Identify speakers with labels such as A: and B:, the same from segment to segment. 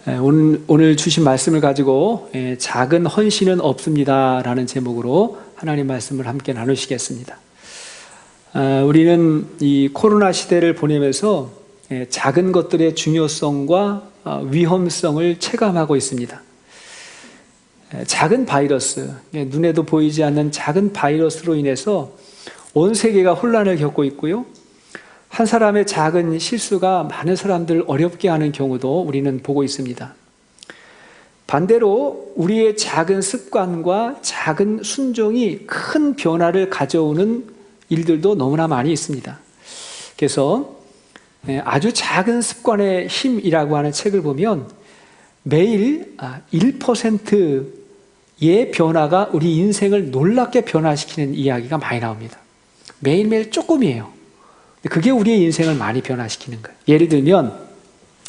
A: 오늘 주신 말씀을 가지고 작은 헌신은 없습니다 라는 제목으로 하나님 말씀을 함께 나누시겠습니다. 우리는 이 코로나 시대를 보내면서 작은 것들의 중요성과 위험성을 체감하고 있습니다. 작은 바이러스, 눈에도 보이지 않는 작은 바이러스로 인해서 온 세계가 혼란을 겪고 있고요, 한 사람의 작은 실수가 많은 사람들을 어렵게 하는 경우도 우리는 보고 있습니다. 반대로 우리의 작은 습관과 작은 순종이 큰 변화를 가져오는 일들도 너무나 많이 있습니다. 그래서 아주 작은 습관의 힘이라고 하는 책을 보면 매일 1%의 변화가 우리 인생을 놀랍게 변화시키는 이야기가 많이 나옵니다. 매일매일 조금이에요. 그게 우리의 인생을 많이 변화시키는 거예요. 예를 들면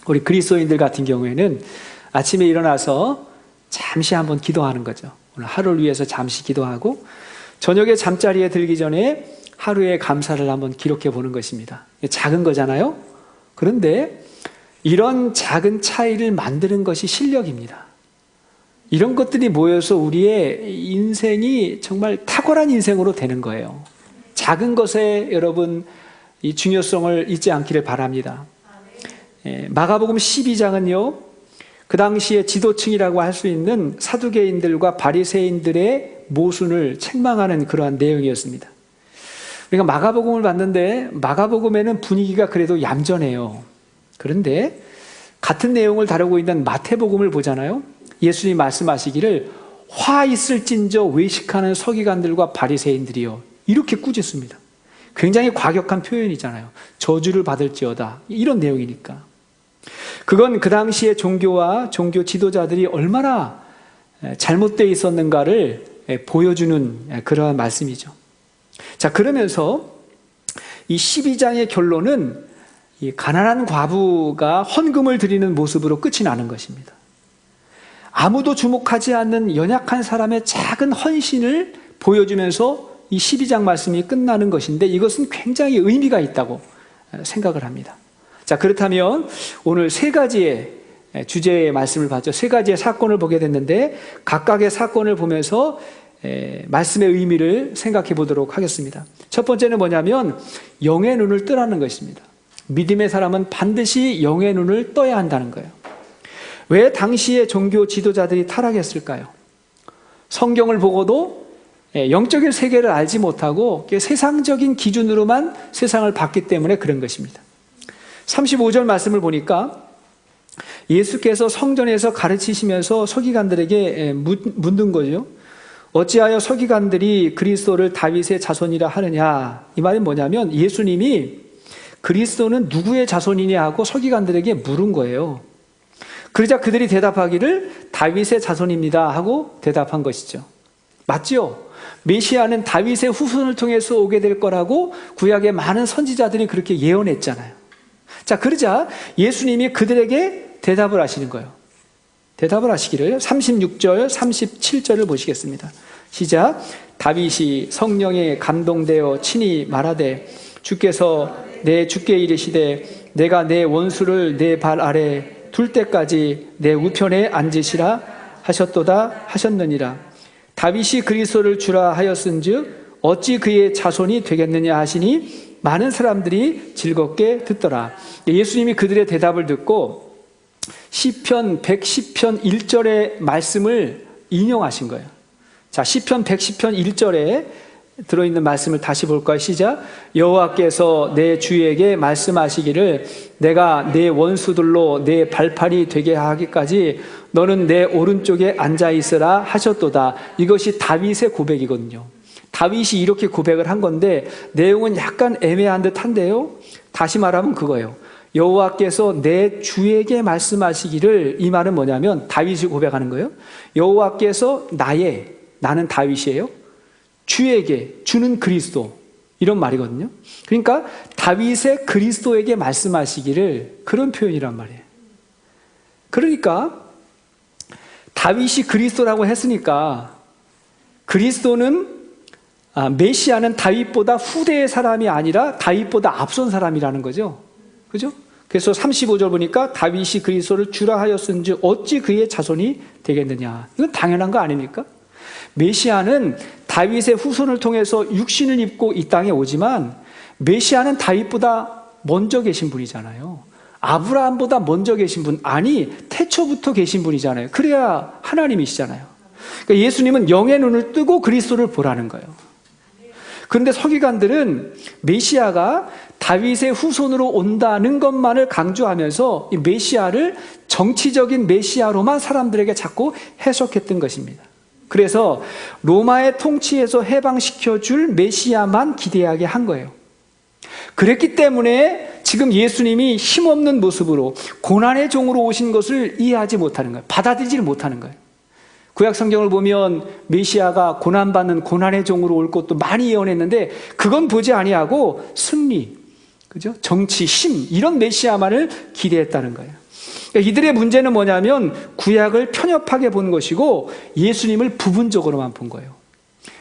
A: 우리 그리스도인들 같은 경우에는 아침에 일어나서 잠시 한번 기도하는 거죠. 오늘 하루를 위해서 잠시 기도하고 저녁에 잠자리에 들기 전에 하루의 감사를 한번 기록해 보는 것입니다. 작은 거잖아요. 그런데 이런 작은 차이를 만드는 것이 실력입니다. 이런 것들이 모여서 우리의 인생이 정말 탁월한 인생으로 되는 거예요. 작은 것에 여러분 이 중요성을 잊지 않기를 바랍니다. 마가복음 12장은요, 그 당시에 지도층이라고 할 수 있는 사두개인들과 바리새인들의 모순을 책망하는 그러한 내용이었습니다. 우리가 마가복음을 봤는데 마가복음에는 분위기가 그래도 얌전해요. 그런데 같은 내용을 다루고 있는 마태복음을 보잖아요. 예수님 말씀하시기를 화 있을진저 외식하는 서기관들과 바리새인들이요, 이렇게 꾸짖습니다. 굉장히 과격한 표현이잖아요. 저주를 받을지어다, 이런 내용이니까. 그건 그 당시의 종교와 종교 지도자들이 얼마나 잘못되어 있었는가를 보여주는 그러한 말씀이죠. 자, 그러면서 이 12장의 결론은 이 가난한 과부가 헌금을 드리는 모습으로 끝이 나는 것입니다. 아무도 주목하지 않는 연약한 사람의 작은 헌신을 보여주면서 이 12장 말씀이 끝나는 것인데, 이것은 굉장히 의미가 있다고 생각을 합니다. 자, 그렇다면 오늘 세 가지의 주제의 말씀을 봤죠. 세 가지의 사건을 보게 됐는데 각각의 사건을 보면서 말씀의 의미를 생각해 보도록 하겠습니다. 첫 번째는 뭐냐면 영의 눈을 뜨라는 것입니다. 믿음의 사람은 반드시 영의 눈을 떠야 한다는 거예요. 왜 당시의 종교 지도자들이 타락했을까요? 성경을 보고도 영적인 세계를 알지 못하고 세상적인 기준으로만 세상을 봤기 때문에 그런 것입니다. 35절 말씀을 보니까 예수께서 성전에서 가르치시면서 서기관들에게 묻는 거죠. 어찌하여 서기관들이 그리스도를 다윗의 자손이라 하느냐. 이 말은 뭐냐면 예수님이 그리스도는 누구의 자손이냐 하고 서기관들에게 물은 거예요. 그러자 그들이 대답하기를 다윗의 자손입니다 하고 대답한 것이죠. 맞죠? 메시아는 다윗의 후손을 통해서 오게 될 거라고 구약의 많은 선지자들이 그렇게 예언했잖아요. 자, 그러자 예수님이 그들에게 대답을 하시는 거예요. 대답을 하시기를 36절, 37절을 보시겠습니다. 시작. 다윗이 성령에 감동되어 친히 말하되 주께서 내 주께 이르시되 내가 내 원수를 내 발 아래 둘 때까지 내 우편에 앉으시라 하셨도다 하셨느니라. 다윗이 그리스도를 주라 하였은즉 어찌 그의 자손이 되겠느냐 하시니 많은 사람들이 즐겁게 듣더라. 예수님이 그들의 대답을 듣고 시편 110편 1절의 말씀을 인용하신 거예요. 자, 시편 110편 1절에 들어있는 말씀을 다시 볼까요? 시작. 여호와께서 내 주에게 말씀하시기를 내가 내 원수들로 내 발판이 되게 하기까지 너는 내 오른쪽에 앉아있으라 하셨도다. 이것이 다윗의 고백이거든요. 다윗이 이렇게 고백을 한 건데 내용은 약간 애매한 듯한데요, 다시 말하면 그거예요. 여호와께서 내 주에게 말씀하시기를, 이 말은 뭐냐면 다윗이 고백하는 거예요. 여호와께서 나는 다윗이에요, 주에게, 주는 그리스도, 이런 말이거든요. 그러니까 다윗의 그리스도에게 말씀하시기를, 그런 표현이란 말이에요. 그러니까 다윗이 그리스도라고 했으니까 그리스도는 메시아는 다윗보다 후대의 사람이 아니라 다윗보다 앞선 사람이라는 거죠. 그죠? 그래서 35절 보니까 다윗이 그리스도를 주라 하였은즉 어찌 그의 자손이 되겠느냐. 이건 당연한 거 아닙니까? 메시아는 다윗의 후손을 통해서 육신을 입고 이 땅에 오지만 메시아는 다윗보다 먼저 계신 분이잖아요. 아브라함보다 먼저 계신 분, 아니 태초부터 계신 분이잖아요. 그래야 하나님이시잖아요. 그러니까 예수님은 영의 눈을 뜨고 그리스도를 보라는 거예요. 그런데 서기관들은 메시아가 다윗의 후손으로 온다는 것만을 강조하면서 이 메시아를 정치적인 메시아로만 사람들에게 자꾸 해석했던 것입니다. 그래서 로마의 통치에서 해방시켜줄 메시아만 기대하게 한 거예요. 그랬기 때문에 지금 예수님이 힘없는 모습으로 고난의 종으로 오신 것을 이해하지 못하는 거예요. 받아들이지 못하는 거예요. 구약 성경을 보면 메시아가 고난받는 고난의 종으로 올 것도 많이 예언했는데 그건 보지 아니하고 승리, 그죠? 정치, 힘 이런 메시아만을 기대했다는 거예요. 그러니까 이들의 문제는 뭐냐면 구약을 편협하게 본 것이고 예수님을 부분적으로만 본 거예요.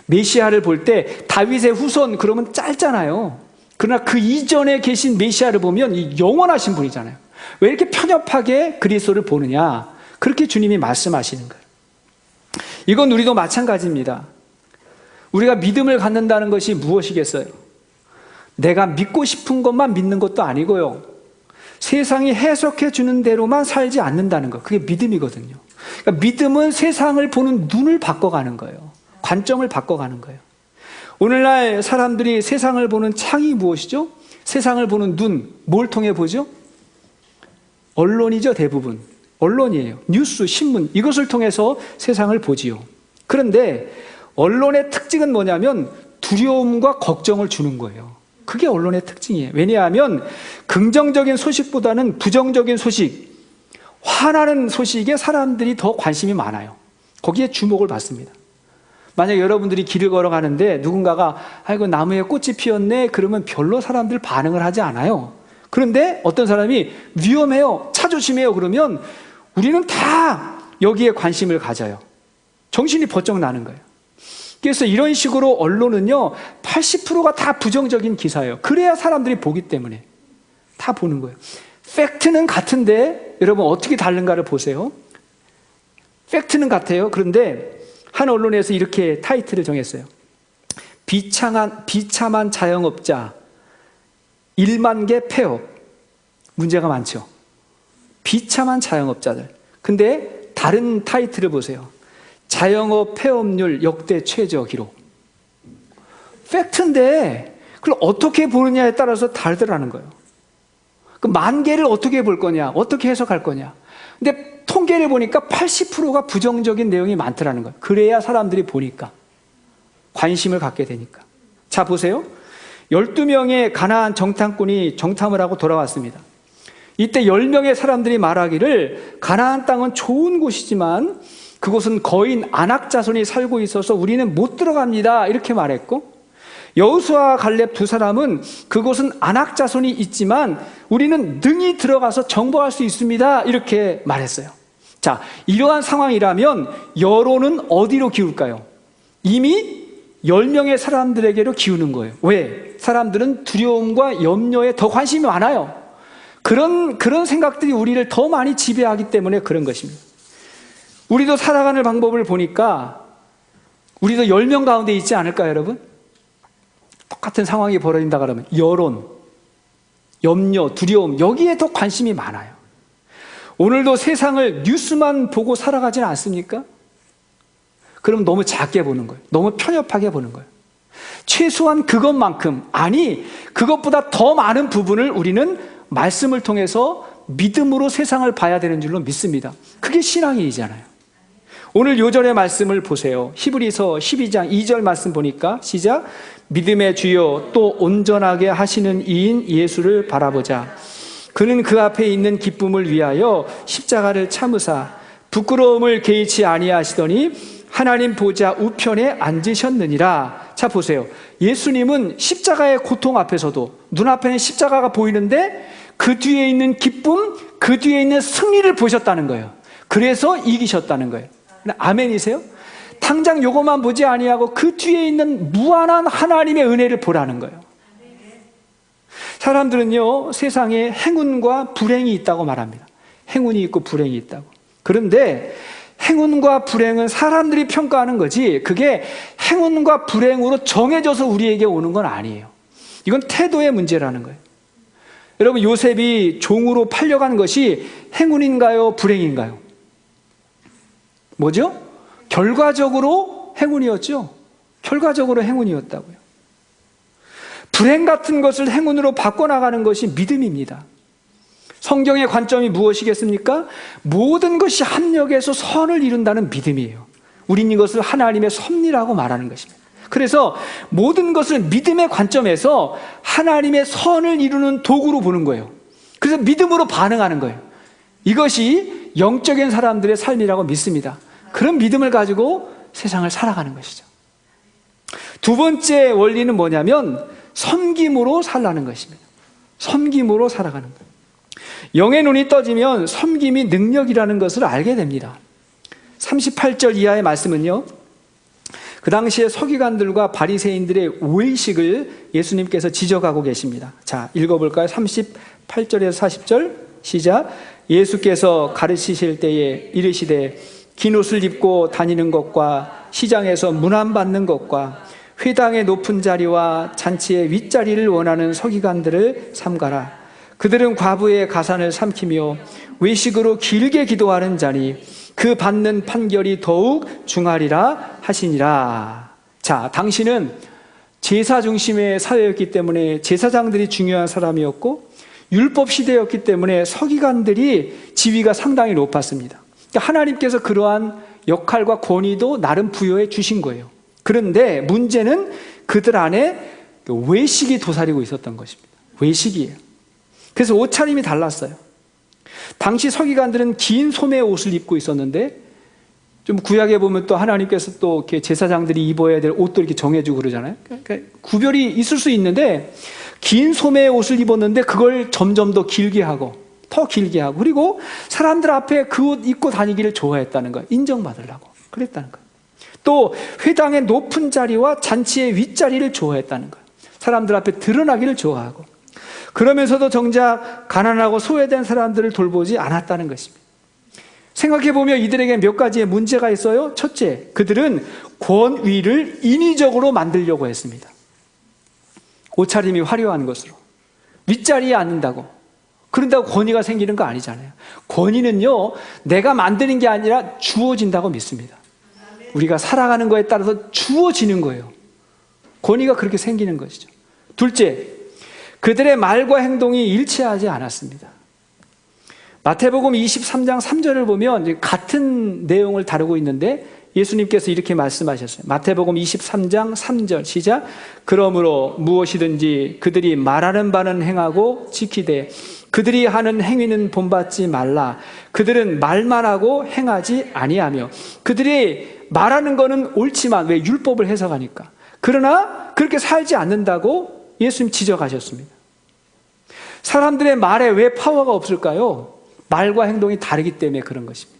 A: 메시아를 볼 때 다윗의 후손 그러면 짧잖아요. 그러나 그 이전에 계신 메시아를 보면 이 영원하신 분이잖아요. 왜 이렇게 편협하게 그리스도를 보느냐? 그렇게 주님이 말씀하시는 거예요. 이건 우리도 마찬가지입니다. 우리가 믿음을 갖는다는 것이 무엇이겠어요? 내가 믿고 싶은 것만 믿는 것도 아니고요. 세상이 해석해 주는 대로만 살지 않는다는 것. 그게 믿음이거든요. 그러니까 믿음은 세상을 보는 눈을 바꿔가는 거예요. 관점을 바꿔가는 거예요. 오늘날 사람들이 세상을 보는 창이 무엇이죠? 세상을 보는 눈, 뭘 통해 보죠? 언론이죠, 대부분. 언론이에요. 뉴스, 신문, 이것을 통해서 세상을 보지요. 그런데 언론의 특징은 뭐냐면 두려움과 걱정을 주는 거예요. 그게 언론의 특징이에요. 왜냐하면 긍정적인 소식보다는 부정적인 소식, 화나는 소식에 사람들이 더 관심이 많아요. 거기에 주목을 받습니다. 만약 여러분들이 길을 걸어가는데 누군가가 아이고 나무에 꽃이 피었네 그러면 별로 사람들 반응을 하지 않아요. 그런데 어떤 사람이 위험해요, 차 조심해요 그러면 우리는 다 여기에 관심을 가져요. 정신이 번쩍 나는 거예요. 그래서 이런 식으로 언론은요 80%가 다 부정적인 기사예요. 그래야 사람들이 보기 때문에 다 보는 거예요. 팩트는 같은데 여러분 어떻게 다른가를 보세요. 팩트는 같아요. 그런데 한 언론에서 이렇게 타이틀을 정했어요. 비참한 자영업자 1만 개 폐업. 문제가 많죠. 비참한 자영업자들. 근데 다른 타이틀을 보세요. 자영업 폐업률 역대 최저 기록. 팩트인데 그걸 어떻게 보느냐에 따라서 다르더라는 거예요. 그 10,000개를 어떻게 볼 거냐, 어떻게 해석할 거냐. 근데 통계를 보니까 80%가 부정적인 내용이 많더라는 거예요. 그래야 사람들이 보니까 관심을 갖게 되니까. 자 보세요. 12명의 가나안 정탐꾼이 정탐을 하고 돌아왔습니다. 이때 10명의 사람들이 말하기를 가나안 땅은 좋은 곳이지만 그곳은 거인 아낙 자손이 살고 있어서 우리는 못 들어갑니다 이렇게 말했고, 여호수아와 갈렙 두 사람은 그곳은 아낙 자손이 있지만 우리는 능히 들어가서 정복할 수 있습니다 이렇게 말했어요. 자, 이러한 상황이라면 여론은 어디로 기울까요? 이미 10명의 사람들에게로 기우는 거예요. 왜? 사람들은 두려움과 염려에 더 관심이 많아요. 그런 생각들이 우리를 더 많이 지배하기 때문에 그런 것입니다. 우리도 살아가는 방법을 보니까 우리도 10명 가운데 있지 않을까요, 여러분? 똑같은 상황이 벌어진다 그러면 여론, 염려, 두려움 여기에 더 관심이 많아요. 오늘도 세상을 뉴스만 보고 살아가지는 않습니까? 그럼 너무 작게 보는 거예요. 너무 편협하게 보는 거예요. 최소한 그것만큼, 아니 그것보다 더 많은 부분을 우리는 말씀을 통해서 믿음으로 세상을 봐야 되는 줄로 믿습니다. 그게 신앙이잖아요. 오늘 요절의 말씀을 보세요. 히브리서 12장 2절 말씀 보니까 시작. 믿음의 주요 또 온전하게 하시는 이인 예수를 바라보자. 그는 그 앞에 있는 기쁨을 위하여 십자가를 참으사 부끄러움을 개의치 아니하시더니 하나님 보좌 우편에 앉으셨느니라. 자 보세요. 예수님은 십자가의 고통 앞에서도 눈앞에는 십자가가 보이는데 그 뒤에 있는 기쁨, 그 뒤에 있는 승리를 보셨다는 거예요. 그래서 이기셨다는 거예요. 아멘이세요? 당장 요것만 보지 아니하고 그 뒤에 있는 무한한 하나님의 은혜를 보라는 거예요. 사람들은요, 세상에 행운과 불행이 있다고 말합니다. 행운이 있고 불행이 있다고. 그런데 행운과 불행은 사람들이 평가하는 거지, 그게 행운과 불행으로 정해져서 우리에게 오는 건 아니에요. 이건 태도의 문제라는 거예요. 여러분, 요셉이 종으로 팔려간 것이 행운인가요, 불행인가요? 뭐죠? 결과적으로 행운이었죠. 결과적으로 행운이었다고요. 불행 같은 것을 행운으로 바꿔나가는 것이 믿음입니다. 성경의 관점이 무엇이겠습니까? 모든 것이 합력해서 선을 이룬다는 믿음이에요. 우린 이것을 하나님의 섭리라고 말하는 것입니다. 그래서 모든 것을 믿음의 관점에서 하나님의 선을 이루는 도구로 보는 거예요. 그래서 믿음으로 반응하는 거예요. 이것이 영적인 사람들의 삶이라고 믿습니다. 그런 믿음을 가지고 세상을 살아가는 것이죠. 두 번째 원리는 뭐냐면 섬김으로 살라는 것입니다. 섬김으로 살아가는 거예요. 영의 눈이 떠지면 섬김이 능력이라는 것을 알게 됩니다. 38절 이하의 말씀은요, 그 당시에 서기관들과 바리새인들의 오의식을 예수님께서 지적하고 계십니다. 자, 읽어볼까요? 38절에서 40절 시작. 예수께서 가르치실 때에 이르시되 긴 옷을 입고 다니는 것과 시장에서 문안 받는 것과 회당의 높은 자리와 잔치의 윗자리를 원하는 서기관들을 삼가라. 그들은 과부의 가산을 삼키며 외식으로 길게 기도하는 자니 그 받는 판결이 더욱 중하리라 하시니라. 자, 당신은 제사 중심의 사회였기 때문에 제사장들이 중요한 사람이었고, 율법 시대였기 때문에 서기관들이 지위가 상당히 높았습니다. 그러니까 하나님께서 그러한 역할과 권위도 나름 부여해 주신 거예요. 그런데 문제는 그들 안에 외식이 도사리고 있었던 것입니다. 외식이에요. 그래서 옷차림이 달랐어요. 당시 서기관들은 긴 소매 옷을 입고 있었는데, 좀 구약에 보면 또 하나님께서 또 이렇게 제사장들이 입어야 될 옷도 이렇게 정해주고 그러잖아요. 그러니까 구별이 있을 수 있는데, 긴 소매 옷을 입었는데 그걸 점점 더 길게 하고, 더 길게 하고, 그리고 사람들 앞에 그 옷 입고 다니기를 좋아했다는 거예요. 인정받으려고 그랬다는 거예요. 또 회당의 높은 자리와 잔치의 윗자리를 좋아했다는 거예요. 사람들 앞에 드러나기를 좋아하고, 그러면서도 정작 가난하고 소외된 사람들을 돌보지 않았다는 것입니다. 생각해보면 이들에게 몇 가지의 문제가 있어요. 첫째, 그들은 권위를 인위적으로 만들려고 했습니다. 옷차림이 화려한 것으로 윗자리에 앉는다고, 그런다고 권위가 생기는 거 아니잖아요. 권위는요, 내가 만드는 게 아니라 주어진다고 믿습니다. 우리가 살아가는 거에 따라서 주어지는 거예요. 권위가 그렇게 생기는 것이죠. 둘째, 그들의 말과 행동이 일치하지 않았습니다. 마태복음 23장 3절을 보면 같은 내용을 다루고 있는데 예수님께서 이렇게 말씀하셨어요. 마태복음 23장 3절 시작. 그러므로 무엇이든지 그들이 말하는 바는 행하고 지키되 그들이 하는 행위는 본받지 말라. 그들은 말만 하고 행하지 아니하며. 그들이 말하는 거는 옳지만, 왜? 율법을 해석하니까. 그러나 그렇게 살지 않는다고 예수님 지적하셨습니다. 사람들의 말에 왜 파워가 없을까요? 말과 행동이 다르기 때문에 그런 것입니다.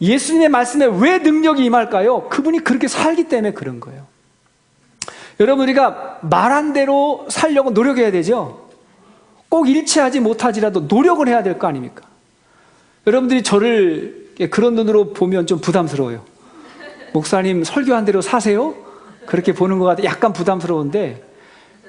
A: 예수님의 말씀에 왜 능력이 임할까요? 그분이 그렇게 살기 때문에 그런 거예요. 여러분, 우리가 말한 대로 살려고 노력해야 되죠? 꼭 일치하지 못하지라도 노력을 해야 될 거 아닙니까? 여러분들이 저를 그런 눈으로 보면 좀 부담스러워요. 목사님 설교한 대로 사세요? 그렇게 보는 것 같아 약간 부담스러운데,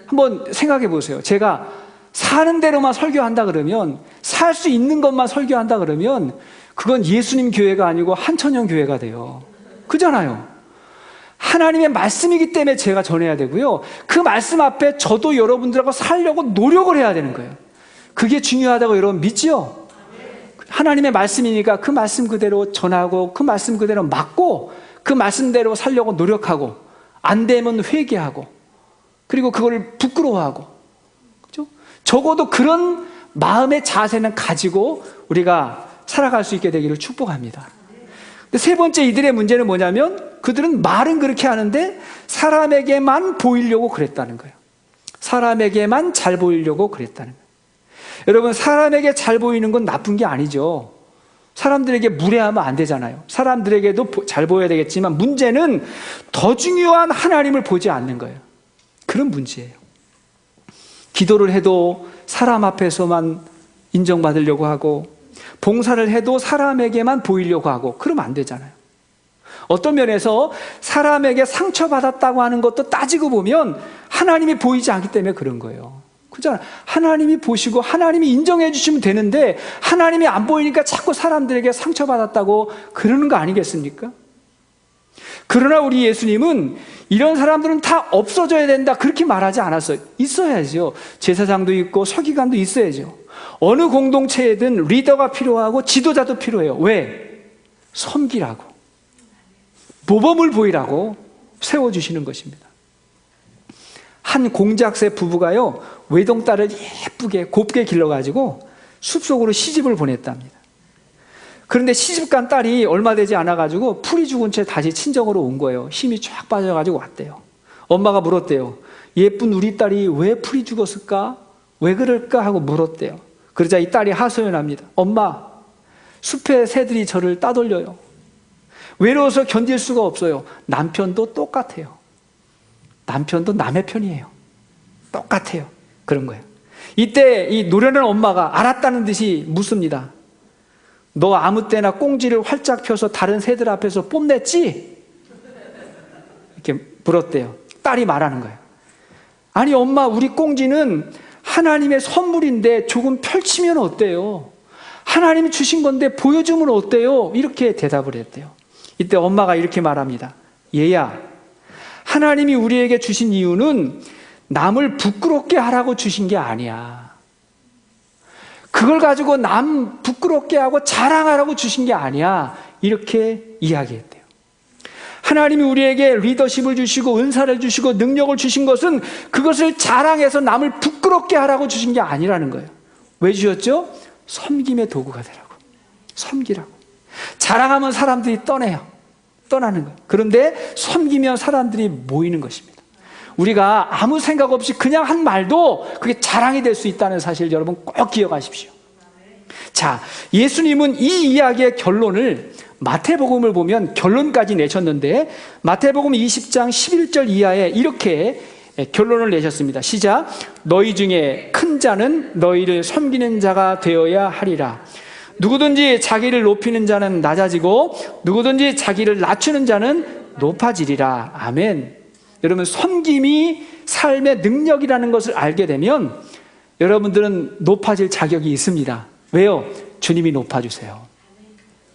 A: 한번 생각해 보세요. 제가 사는 대로만 설교한다 그러면, 살 수 있는 것만 설교한다 그러면 그건 예수님 교회가 아니고 한천형 교회가 돼요. 그잖아요. 하나님의 말씀이기 때문에 제가 전해야 되고요, 그 말씀 앞에 저도 여러분들하고 살려고 노력을 해야 되는 거예요. 그게 중요하다고 여러분 믿지요? 하나님의 말씀이니까 그 말씀 그대로 전하고, 그 말씀 그대로 맞고, 그 말씀대로 살려고 노력하고, 안 되면 회개하고, 그리고 그걸 부끄러워하고, 그렇죠? 적어도 그런 마음의 자세는 가지고 우리가 살아갈 수 있게 되기를 축복합니다. 근데 세 번째, 이들의 문제는 뭐냐면 그들은 말은 그렇게 하는데 사람에게만 보이려고 그랬다는 거예요. 사람에게만 잘 보이려고 그랬다는 거예요. 여러분, 사람에게 잘 보이는 건 나쁜 게 아니죠. 사람들에게 무례하면 안 되잖아요. 사람들에게도 잘 보여야 되겠지만, 문제는 더 중요한 하나님을 보지 않는 거예요. 그런 문제예요. 기도를 해도 사람 앞에서만 인정받으려고 하고, 봉사를 해도 사람에게만 보이려고 하고, 그러면 안 되잖아요. 어떤 면에서 사람에게 상처받았다고 하는 것도 따지고 보면 하나님이 보이지 않기 때문에 그런 거예요. 그렇잖아요. 하나님이 보시고 하나님이 인정해 주시면 되는데 하나님이 안 보이니까 자꾸 사람들에게 상처받았다고 그러는 거 아니겠습니까? 그러나 우리 예수님은 이런 사람들은 다 없어져야 된다 그렇게 말하지 않았어요. 있어야죠. 제사장도 있고 서기관도 있어야죠. 어느 공동체에든 리더가 필요하고 지도자도 필요해요. 왜? 섬기라고, 모범을 보이라고 세워주시는 것입니다. 한 공작새 부부가요, 외동딸을 예쁘게 곱게 길러가지고 숲속으로 시집을 보냈답니다. 그런데 시집간 딸이 얼마 되지 않아가지고 풀이 죽은 채 다시 친정으로 온 거예요. 힘이 쫙 빠져가지고 왔대요. 엄마가 물었대요. 예쁜 우리 딸이 왜 풀이 죽었을까? 왜 그럴까? 하고 물었대요. 그러자 이 딸이 하소연합니다. 엄마, 숲의 새들이 저를 따돌려요. 외로워서 견딜 수가 없어요. 남편도 똑같아요. 남편도 남의 편이에요. 똑같아요. 그런 거예요. 이때 이 노련한 엄마가 알았다는 듯이 묻습니다. 너 아무 때나 꽁지를 활짝 펴서 다른 새들 앞에서 뽐냈지? 이렇게 물었대요. 딸이 말하는 거예요. 아니 엄마, 우리 꽁지는 하나님의 선물인데 조금 펼치면 어때요? 하나님이 주신 건데 보여주면 어때요? 이렇게 대답을 했대요. 이때 엄마가 이렇게 말합니다. 얘야, 하나님이 우리에게 주신 이유는 남을 부끄럽게 하라고 주신 게 아니야. 그걸 가지고 남 부끄럽게 하고 자랑하라고 주신 게 아니야. 이렇게 이야기했대요. 하나님이 우리에게 리더십을 주시고 은사를 주시고 능력을 주신 것은 그것을 자랑해서 남을 부끄럽게 하라고 주신 게 아니라는 거예요. 왜 주셨죠? 섬김의 도구가 되라고. 섬기라고. 자랑하면 사람들이 떠나는 거예요. 그런데 섬기면 사람들이 모이는 것입니다. 우리가 아무 생각 없이 그냥 한 말도 그게 자랑이 될 수 있다는 사실 여러분 꼭 기억하십시오. 자, 예수님은 이 이야기의 결론을 마태복음을 보면 결론까지 내셨는데 마태복음 20장 11절 이하에 이렇게 결론을 내셨습니다. 시작. 너희 중에 큰 자는 너희를 섬기는 자가 되어야 하리라. 누구든지 자기를 높이는 자는 낮아지고 누구든지 자기를 낮추는 자는 높아지리라. 아멘. 여러분, 섬김이 삶의 능력이라는 것을 알게 되면 여러분들은 높아질 자격이 있습니다. 왜요? 주님이 높아주세요.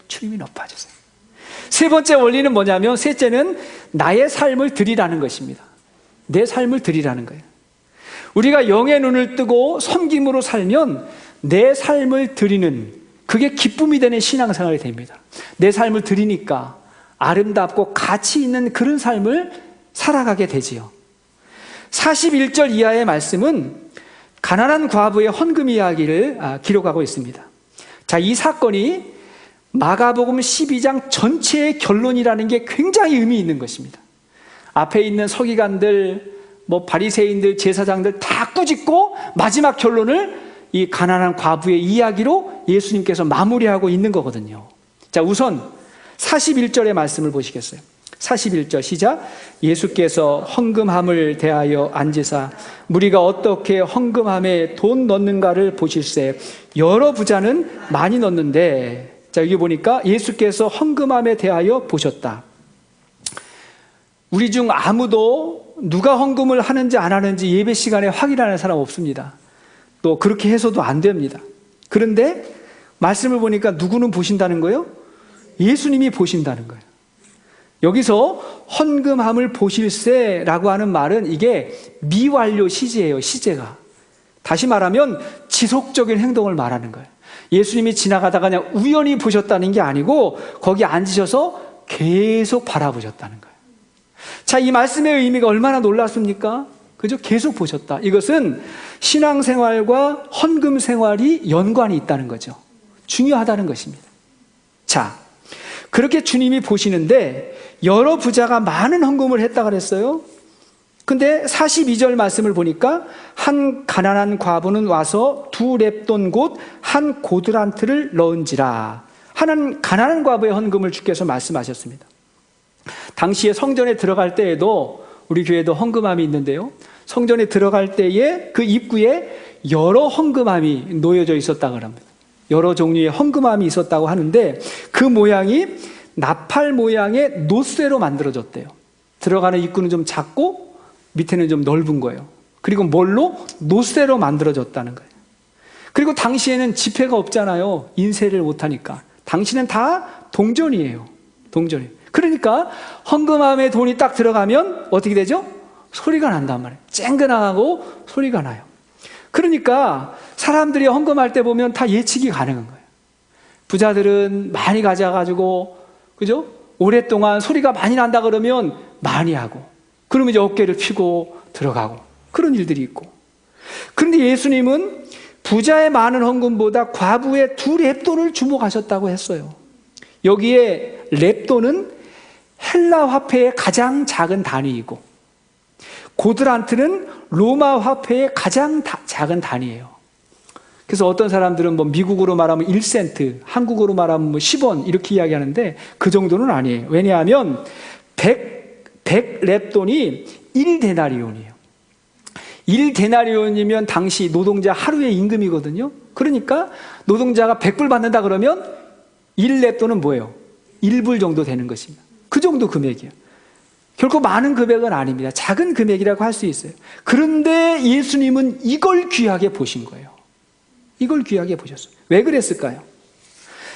A: 주님이 높아주세요. 세 번째 원리는 뭐냐면, 셋째는 나의 삶을 드리라는 것입니다. 내 삶을 드리라는 거예요. 우리가 영의 눈을 뜨고 섬김으로 살면 내 삶을 드리는, 그게 기쁨이 되는 신앙생활이 됩니다. 내 삶을 드리니까 아름답고 가치 있는 그런 삶을 살아가게 되지요. 41절 이하의 말씀은 가난한 과부의 헌금 이야기를 기록하고 있습니다. 자, 이 사건이 마가복음 12장 전체의 결론이라는 게 굉장히 의미 있는 것입니다. 앞에 있는 서기관들, 바리새인들, 제사장들 다 꾸짖고 마지막 결론을 이 가난한 과부의 이야기로 예수님께서 마무리하고 있는 거거든요. 자, 우선 41절의 말씀을 보시겠어요? 41절 시작. 예수께서 헌금함을 대하여 앉으사 무리가 어떻게 헌금함에 돈 넣는가를 보실세. 여러 부자는 많이 넣는데, 자, 여기 보니까 예수께서 헌금함에 대하여 보셨다. 우리 중 아무도 누가 헌금을 하는지 안 하는지 예배 시간에 확인하는 사람 없습니다. 또 그렇게 해서도 안 됩니다. 그런데 말씀을 보니까 누구는 보신다는 거예요? 예수님이 보신다는 거예요. 여기서 헌금함을 보실세라고 하는 말은 이게 미완료 시제예요. 시제가. 다시 말하면 지속적인 행동을 말하는 거예요. 예수님이 지나가다가 그냥 우연히 보셨다는 게 아니고 거기 앉으셔서 계속 바라보셨다는 거예요. 자, 이 말씀의 의미가 얼마나 놀랍습니까? 그죠? 계속 보셨다. 이것은 신앙생활과 헌금생활이 연관이 있다는 거죠. 중요하다는 것입니다. 자, 그렇게 주님이 보시는데 여러 부자가 많은 헌금을 했다 그랬어요. 근데 42절 말씀을 보니까 한 가난한 과부는 와서 2렙돈 곧 한 고드란트를 넣은지라. 하는 가난한 과부의 헌금을 주께서 말씀하셨습니다. 당시에 성전에 들어갈 때에도 우리 교회도 헌금함이 있는데요, 성전에 들어갈 때에 그 입구에 여러 헌금함이 놓여져 있었다고 합니다. 여러 종류의 헌금함이 있었다고 하는데 그 모양이 나팔 모양의 놋쇠로 만들어졌대요. 들어가는 입구는 좀 작고 밑에는 좀 넓은 거예요. 그리고 뭘로? 놋쇠로 만들어졌다는 거예요. 그리고 당시에는 지폐가 없잖아요. 인쇄를 못하니까. 당시는 다 동전이에요. 동전이에요. 그러니까 헌금함에 돈이 딱 들어가면 어떻게 되죠? 소리가 난단 말이에요. 쨍그랑하고 소리가 나요. 그러니까 사람들이 헌금할 때 보면 다 예측이 가능한 거예요. 부자들은 많이 가져가지고, 그죠? 오랫동안 소리가 많이 난다 그러면 많이 하고, 그러면 이제 어깨를 펴고 들어가고, 그런 일들이 있고. 그런데 예수님은 부자의 많은 헌금보다 과부의 2렙돈을 주목하셨다고 했어요. 여기에 렙돈은 헬라 화폐의 가장 작은 단위이고, 고드란트는 로마 화폐의 가장 작은 단위예요. 그래서 어떤 사람들은 뭐 미국으로 말하면 1센트, 한국으로 말하면 뭐 10원 이렇게 이야기하는데 그 정도는 아니에요. 왜냐하면 100렙돈이 1데나리온이에요. 1데나리온이면 당시 노동자 하루의 임금이거든요. 그러니까 노동자가 100불 받는다 그러면 1렙돈은 뭐예요? 1불 정도 되는 것입니다. 그 정도 금액이에요. 결코 많은 금액은 아닙니다. 작은 금액이라고 할 수 있어요. 그런데 예수님은 이걸 귀하게 보신 거예요. 이걸 귀하게 보셨어요. 왜 그랬을까요?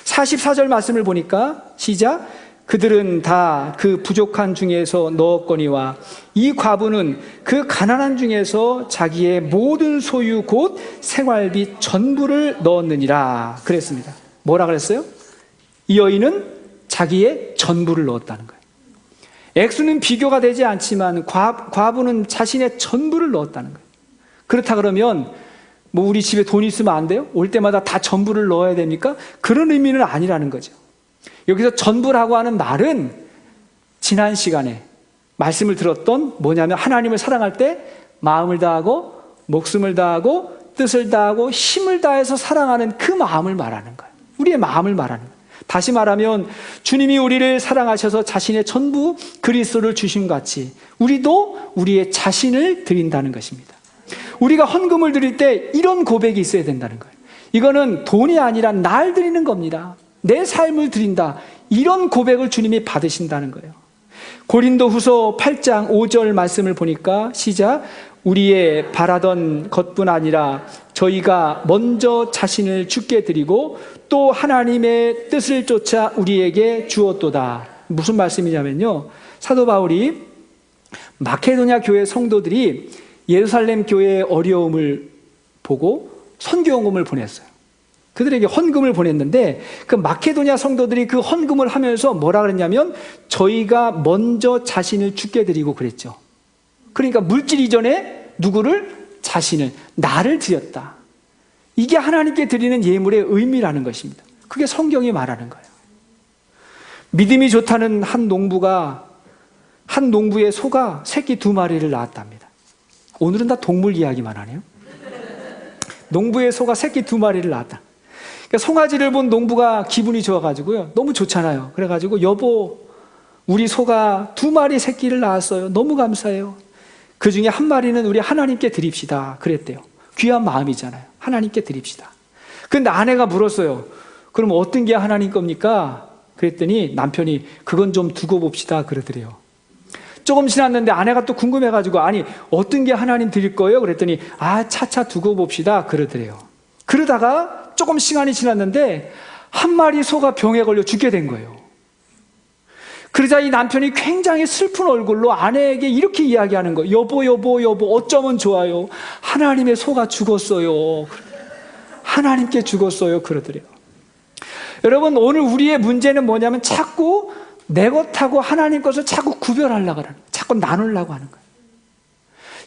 A: 44절 말씀을 보니까 시작. 그들은 다 그 부족한 중에서 넣었거니와 이 과부는 그 가난한 중에서 자기의 모든 소유 곧 생활비 전부를 넣었느니라 그랬습니다. 뭐라 그랬어요? 이 여인은 자기의 전부를 넣었다는 거예요. 액수는 비교가 되지 않지만 과부는 자신의 전부를 넣었다는 거예요. 그렇다 그러면 뭐 우리 집에 돈 있으면 안 돼요? 올 때마다 다 전부를 넣어야 됩니까? 그런 의미는 아니라는 거죠. 여기서 전부라고 하는 말은 지난 시간에 말씀을 들었던 뭐냐면 하나님을 사랑할 때 마음을 다하고 목숨을 다하고 뜻을 다하고 힘을 다해서 사랑하는 그 마음을 말하는 거예요. 우리의 마음을 말하는 거예요. 다시 말하면 주님이 우리를 사랑하셔서 자신의 전부 그리스도를 주신 같이 우리도 우리의 자신을 드린다는 것입니다. 우리가 헌금을 드릴 때 이런 고백이 있어야 된다는 거예요. 이거는 돈이 아니라 날 드리는 겁니다. 내 삶을 드린다. 이런 고백을 주님이 받으신다는 거예요. 고린도후서 8장 5절 말씀을 보니까 시작. 우리의 바라던 것뿐 아니라 저희가 먼저 자신을 주께 드리고 또 하나님의 뜻을 쫓아 우리에게 주었도다. 무슨 말씀이냐면요, 사도 바울이 마케도냐 교회 성도들이 예루살렘 교회의 어려움을 보고 선교헌금을 보냈어요. 그들에게 헌금을 보냈는데 그 마케도냐 성도들이 그 헌금을 하면서 뭐라 그랬냐면 저희가 먼저 자신을 주께 드리고 그랬죠. 그러니까 물질 이전에 누구를? 자신을, 나를 드렸다. 이게 하나님께 드리는 예물의 의미라는 것입니다. 그게 성경이 말하는 거예요. 믿음이 좋다는 한 농부의 소가 새끼 2마리를 낳았답니다. 오늘은 다 동물 이야기만 하네요. 농부의 소가 새끼 2마리를 낳았다. 그러니까 송아지를 본 농부가 기분이 좋아가지고요. 너무 좋잖아요. 그래가지고 여보, 우리 소가 2마리 새끼를 낳았어요. 너무 감사해요. 그 중에 1마리는 우리 하나님께 드립시다. 그랬대요. 귀한 마음이잖아요. 하나님께 드립시다. 근데 아내가 물었어요. 그럼 어떤 게 하나님 겁니까? 그랬더니 남편이 그건 좀 두고 봅시다. 그러더래요. 조금 지났는데 아내가 또 궁금해가지고 아니 어떤 게 하나님 드릴 거예요? 그랬더니 차차 두고 봅시다. 그러더래요. 그러다가 조금 시간이 지났는데 1마리 소가 병에 걸려 죽게 된 거예요. 그러자 이 남편이 굉장히 슬픈 얼굴로 아내에게 이렇게 이야기하는 거예요. 여보 어쩌면 좋아요. 하나님의 소가 죽었어요. 하나님께 죽었어요. 그러더래요. 여러분, 오늘 우리의 문제는 뭐냐면 자꾸 내 것하고 하나님 것을 자꾸 구별하려고 하는 거예요. 자꾸 나누려고 하는 거예요.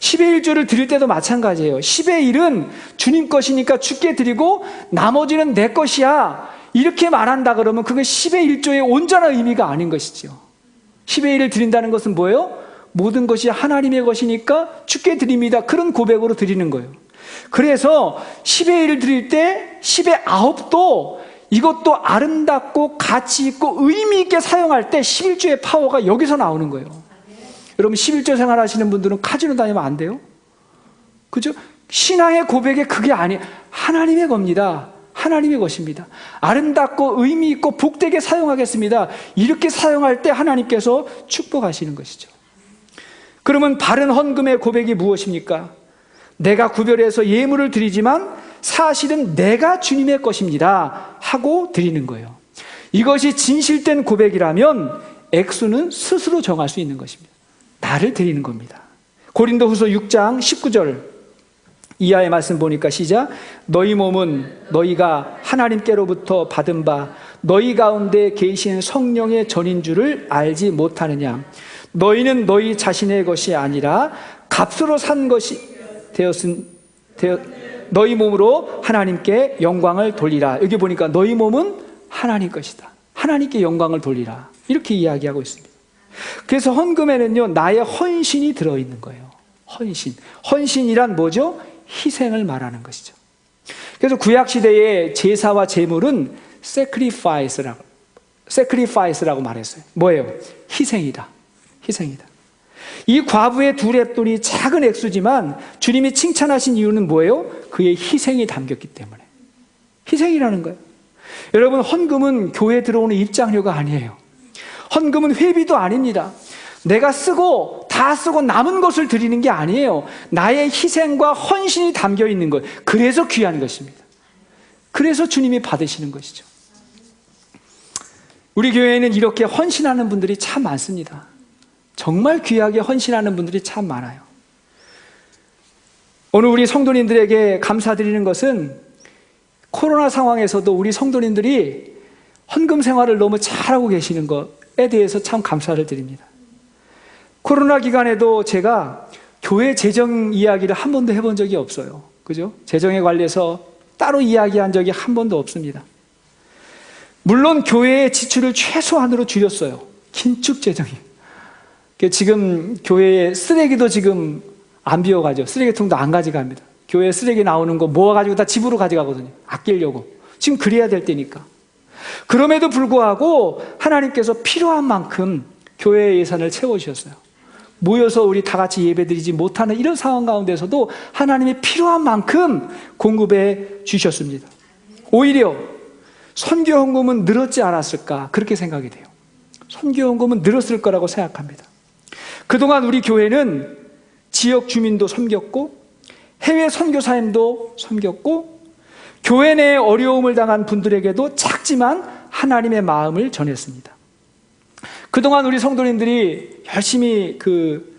A: 10의 1조를 드릴 때도 마찬가지예요. 10의 1은 주님 것이니까 주께 드리고 나머지는 내 것이야. 이렇게 말한다 그러면 그건 10의 1조의 온전한 의미가 아닌 것이죠. 10의 1을 드린다는 것은 뭐예요? 모든 것이 하나님의 것이니까 주께 드립니다. 그런 고백으로 드리는 거예요. 그래서 10의 1을 드릴 때 10의 9도 이것도 아름답고 가치 있고 의미 있게 사용할 때 11조의 파워가 여기서 나오는 거예요. 여러분 11조 생활하시는 분들은 카지노 다니면 안 돼요? 그죠? 신앙의 고백에 그게 아니에요. 하나님의 겁니다. 하나님의 것입니다. 아름답고 의미 있고 복되게 사용하겠습니다. 이렇게 사용할 때 하나님께서 축복하시는 것이죠. 그러면 바른 헌금의 고백이 무엇입니까? 내가 구별해서 예물을 드리지만 사실은 내가 주님의 것입니다 하고 드리는 거예요. 이것이 진실된 고백이라면 액수는 스스로 정할 수 있는 것입니다. 나를 드리는 겁니다. 고린도후서 6장 19절 이하의 말씀 보니까 시작. 너희 몸은 너희가 하나님께로부터 받은 바 너희 가운데 계신 성령의 전인 줄을 알지 못하느냐. 너희는 너희 자신의 것이 아니라 값으로 산 것이 너희 몸으로 하나님께 영광을 돌리라. 여기 보니까 너희 몸은 하나님 것이다. 하나님께 영광을 돌리라. 이렇게 이야기하고 있습니다. 그래서 헌금에는요, 나의 헌신이 들어있는 거예요. 헌신. 헌신이란 뭐죠? 희생을 말하는 것이죠. 그래서 구약시대의 제사와 제물은 sacrifice라고 말했어요. 뭐예요? 희생이다. 희생이다. 이 과부의 두 렙돈이 작은 액수지만 주님이 칭찬하신 이유는 뭐예요? 그의 희생이 담겼기 때문에. 희생이라는 거예요. 여러분, 헌금은 교회에 들어오는 입장료가 아니에요. 헌금은 회비도 아닙니다. 내가 다 쓰고 남은 것을 드리는 게 아니에요. 나의 희생과 헌신이 담겨 있는 것. 그래서 귀한 것입니다. 그래서 주님이 받으시는 것이죠. 우리 교회에는 이렇게 헌신하는 분들이 참 많습니다. 정말 귀하게 헌신하는 분들이 참 많아요. 오늘 우리 성도님들에게 감사드리는 것은 코로나 상황에서도 우리 성도님들이 헌금 생활을 너무 잘하고 계시는 것에 대해서 참 감사를 드립니다. 코로나 기간에도 제가 교회 재정 이야기를 한 번도 해본 적이 없어요. 그죠? 재정에 관해서 따로 이야기한 적이 한 번도 없습니다. 물론 교회의 지출을 최소한으로 줄였어요. 긴축 재정이. 지금 교회에 쓰레기도 지금 안 비워가죠. 쓰레기통도 안 가져갑니다. 교회 쓰레기 나오는 거 모아가지고 다 집으로 가져가거든요. 아끼려고. 지금 그래야 될 때니까. 그럼에도 불구하고 하나님께서 필요한 만큼 교회의 예산을 채워주셨어요. 모여서 우리 다 같이 예배드리지 못하는 이런 상황 가운데서도 하나님이 필요한 만큼 공급해 주셨습니다. 오히려 선교 헌금은 늘었지 않았을까 그렇게 생각이 돼요. 선교 헌금은 늘었을 거라고 생각합니다. 그동안 우리 교회는 지역 주민도 섬겼고 해외 선교사님도 섬겼고 교회 내에 어려움을 당한 분들에게도 작지만 하나님의 마음을 전했습니다. 그동안 우리 성도님들이 열심히 그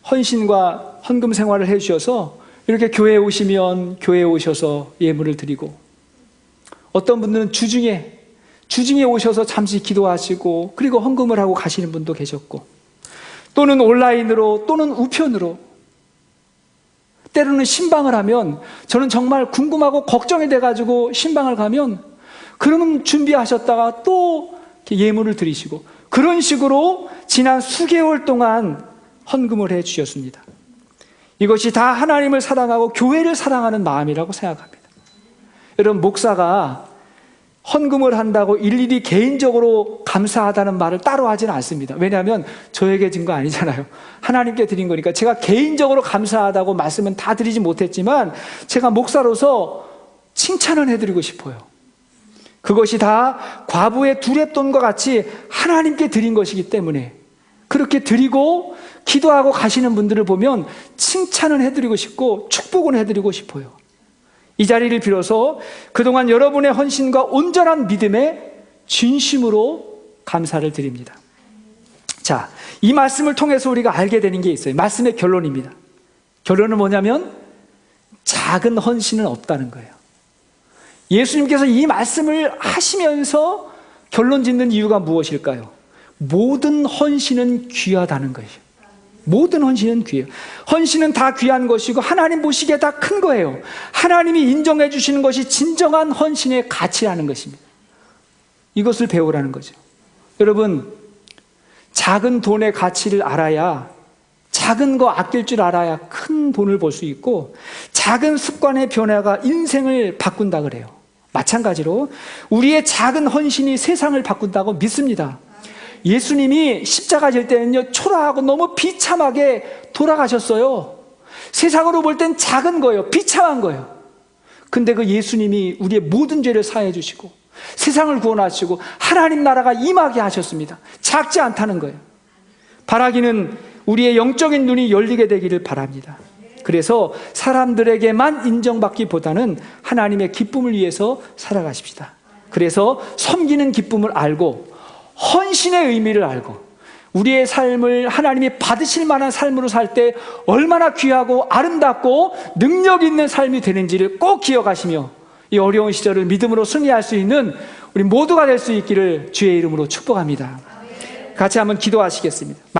A: 헌신과 헌금 생활을 해주셔서 이렇게 교회에 오시면 교회에 오셔서 예물을 드리고 어떤 분들은 주중에 오셔서 잠시 기도하시고 그리고 헌금을 하고 가시는 분도 계셨고 또는 온라인으로 또는 우편으로 때로는 신방을 하면 저는 정말 궁금하고 걱정이 돼가지고 신방을 가면 그러면 준비하셨다가 또 예물을 드리시고 그런 식으로 지난 수개월 동안 헌금을 해 주셨습니다. 이것이 다 하나님을 사랑하고 교회를 사랑하는 마음이라고 생각합니다. 여러분, 목사가 헌금을 한다고 일일이 개인적으로 감사하다는 말을 따로 하지는 않습니다. 왜냐하면 저에게 준 거 아니잖아요. 하나님께 드린 거니까 제가 개인적으로 감사하다고 말씀은 다 드리지 못했지만 제가 목사로서 칭찬을 해드리고 싶어요. 그것이 다 과부의 두 렙돈과 같이 하나님께 드린 것이기 때문에 그렇게 드리고 기도하고 가시는 분들을 보면 칭찬을 해드리고 싶고 축복을 해드리고 싶어요. 이 자리를 빌어서 그동안 여러분의 헌신과 온전한 믿음에 진심으로 감사를 드립니다. 자, 이 말씀을 통해서 우리가 알게 되는 게 있어요. 말씀의 결론입니다. 결론은 뭐냐면 작은 헌신은 없다는 거예요. 예수님께서 이 말씀을 하시면서 결론 짓는 이유가 무엇일까요? 모든 헌신은 귀하다는 거예요. 모든 헌신은 귀해요. 헌신은 다 귀한 것이고 하나님 보시기에 다 큰 거예요. 하나님이 인정해 주시는 것이 진정한 헌신의 가치라는 것입니다. 이것을 배우라는 거죠. 여러분, 작은 돈의 가치를 알아야, 작은 거 아낄 줄 알아야 큰 돈을 벌 수 있고 작은 습관의 변화가 인생을 바꾼다 그래요. 마찬가지로 우리의 작은 헌신이 세상을 바꾼다고 믿습니다. 예수님이 십자가 질 때는요 초라하고 너무 비참하게 돌아가셨어요. 세상으로 볼 땐 작은 거예요. 비참한 거예요. 근데 그 예수님이 우리의 모든 죄를 사해 주시고 세상을 구원하시고 하나님 나라가 임하게 하셨습니다. 작지 않다는 거예요. 바라기는 우리의 영적인 눈이 열리게 되기를 바랍니다. 그래서 사람들에게만 인정받기보다는 하나님의 기쁨을 위해서 살아가십시다. 그래서 섬기는 기쁨을 알고 헌신의 의미를 알고 우리의 삶을 하나님이 받으실 만한 삶으로 살 때 얼마나 귀하고 아름답고 능력 있는 삶이 되는지를 꼭 기억하시며 이 어려운 시절을 믿음으로 승리할 수 있는 우리 모두가 될 수 있기를 주의 이름으로 축복합니다. 같이 한번 기도하시겠습니다.